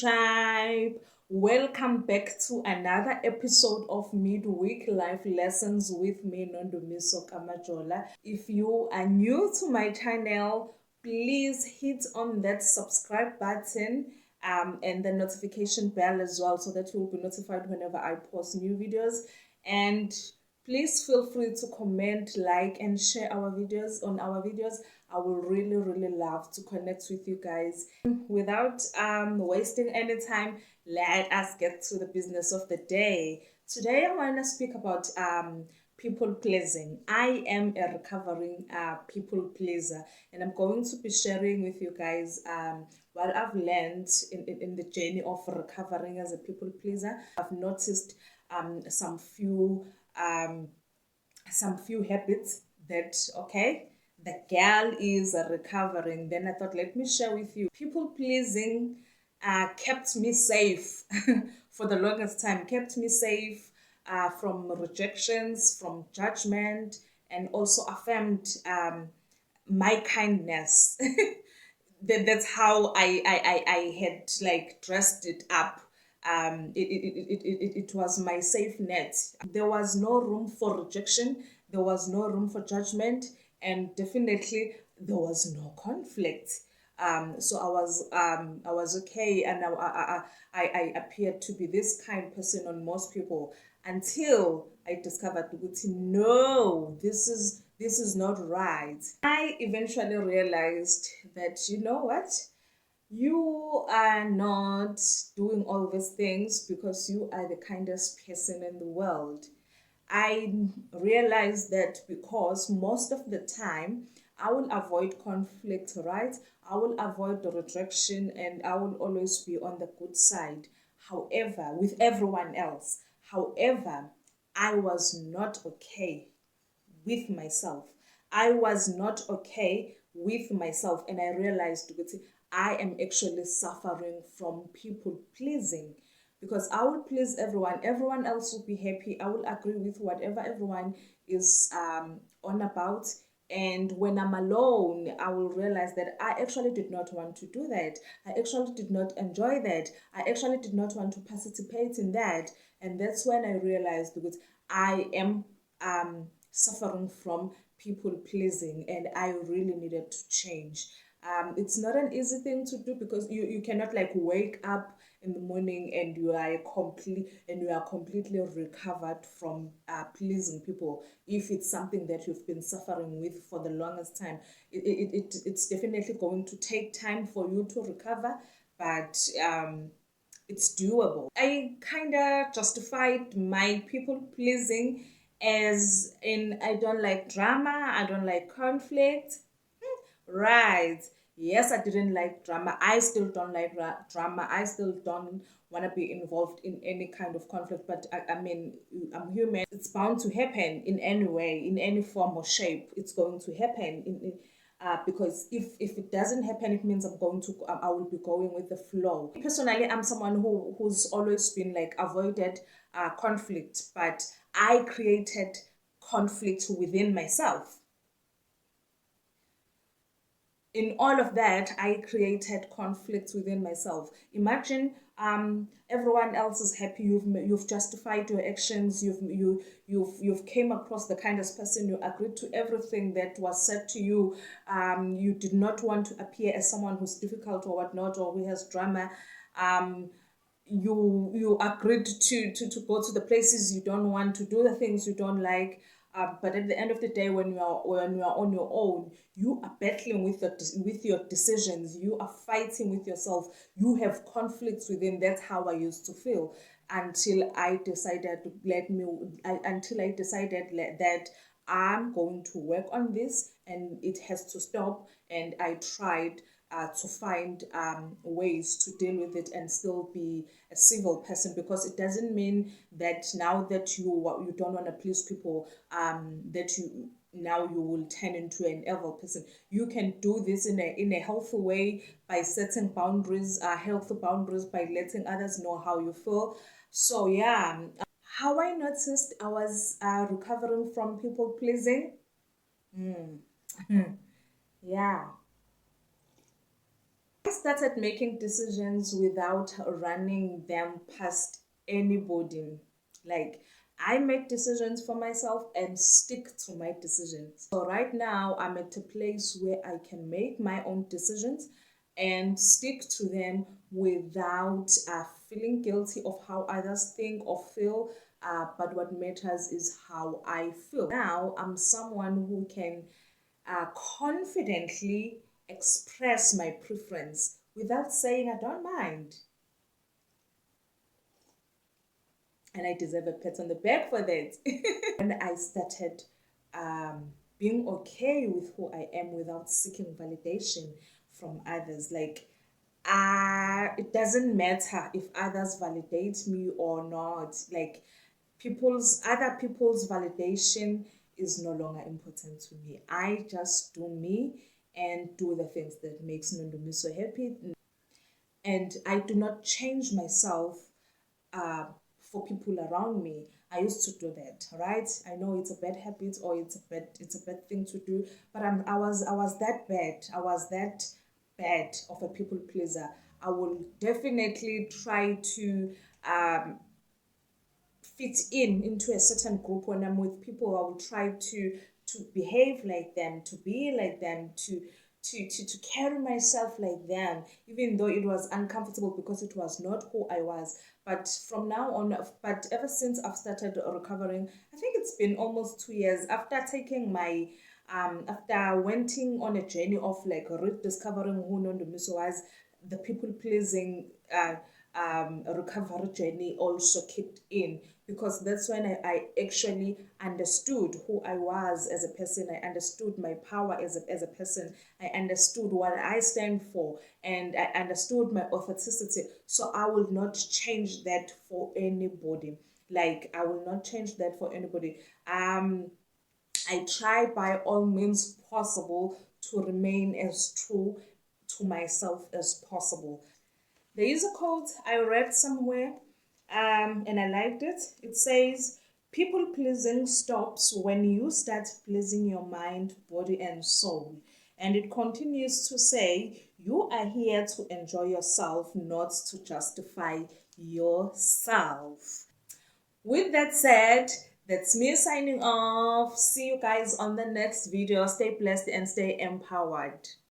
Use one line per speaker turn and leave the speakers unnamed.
tribe. Welcome back to another episode of Midweek Life Lessons with me, Nondumiso Kamajola. If you are new to my channel, please hit on that subscribe button and the notification bell as well so that you'll be notified whenever I post new videos. And please feel free to comment, like, and share our videos on our videos. I will really love to connect with you guys. Without wasting any time, let us get to the business of the day. Today I want to speak about people pleasing. I am a recovering people pleaser, and I'm going to be sharing with you guys what I've learned in the journey of recovering as a people pleaser. I've noticed um, some few habits that the girl is recovering. Then I thought, let me share with you. People pleasing kept me safe for the longest time, kept me safe from rejections, from judgment, and also affirmed my kindness. That's how I had like dressed it up. It was my safe net. There was no room for rejection, there was no room for judgment, and definitely there was no conflict. So I was okay, and I appeared to be this kind person on most people until I discovered that no, this is not right. I eventually realized that you know what, you are not doing all these things because you are the kindest person in the world. I realized that because most of the time I will avoid conflict, right? I will avoid the rejection and I will always be on the good side. However, with everyone else. However, I was not okay with myself. I was not okay with myself, and I realized that I am actually suffering from people pleasing because I will please everyone. Everyone else will be happy. I will agree with whatever everyone is on about. And when I'm alone, I will realize that I actually did not want to do that. I actually did not enjoy that. I actually did not want to participate in that. And that's when I realized that I am suffering from people pleasing and I really needed to change. It's not an easy thing to do because you cannot like wake up in the morning and you are completely recovered from pleasing people. If it's something that you've been suffering with for the longest time, it's definitely going to take time for you to recover, but it's doable. I kind of justified my people pleasing as in I don't like drama, I don't like conflict. Right. Yes, I didn't like drama. I still don't like drama. I still don't want to be involved in any kind of conflict. But I mean, I'm human. It's bound to happen in any way, in any form or shape. It's going to happen because if it doesn't happen, it means I will be going with the flow. Personally, I'm someone who's always been like avoided conflict, but I created conflict within myself. In all of that, I created conflicts within myself. Imagine everyone else is happy. You've justified your actions. You've came across the kindest person. You agreed to everything that was said to you. You did not want to appear as someone who's difficult or whatnot or who has drama. Um, you agreed to go to the places you don't want, to do the things you don't like, but at the end of the day, when you are on your own, you are battling with your decisions. You are fighting with yourself. You have conflicts within. That's how I used to feel until I decided that I'm going to work on this and it has to stop. And I tried to find ways to deal with it and still be a civil person, because it doesn't mean that now that you don't want to please people, that you will turn into an evil person. You can do this in a healthy way by setting boundaries, healthy boundaries, by letting others know how you feel. So yeah, how I noticed I was recovering from people pleasing. Mm. Yeah. I started making decisions without running them past anybody. Like, I make decisions for myself and stick to my decisions. So right now I'm at a place where I can make my own decisions and stick to them without feeling guilty of how others think or feel. But what matters is how I feel. Now I'm someone who can confidently express my preference without saying I don't mind. And I deserve a pat on the back for that. And I started being okay with who I am without seeking validation from others. Like, it doesn't matter if others validate me or not. Like, other people's validation is no longer important to me. I just do me and do the things that makes Nondomi so happy. And I do not change myself uh, for people around me. I used to do that, right? I know it's a bad habit or it's a bad thing to do, but I was that bad. I was that bad of a people pleaser. I will definitely try to fit in into a certain group. When I'm with people, I will try to behave like them, to be like them, to carry myself like them, even though it was uncomfortable because it was not who I was. But from now on, but ever since I've started recovering, I think it's been almost 2 years after taking my after went on a journey of like rediscovering who Nondomiso was, the people pleasing recovery journey also kicked in, because that's when I actually understood who I was as a person. I understood my power as a person. I understood what I stand for, and I understood my authenticity. So I will not change that for anybody. Like, I will not change that for anybody. I try by all means possible to remain as true to myself as possible. There is a quote I read somewhere, and I liked it. It says, people pleasing stops when you start pleasing your mind, body, and soul. And it continues to say, you are here to enjoy yourself, not to justify yourself. With that said, that's me signing off. See you guys on the next video. Stay blessed and stay empowered.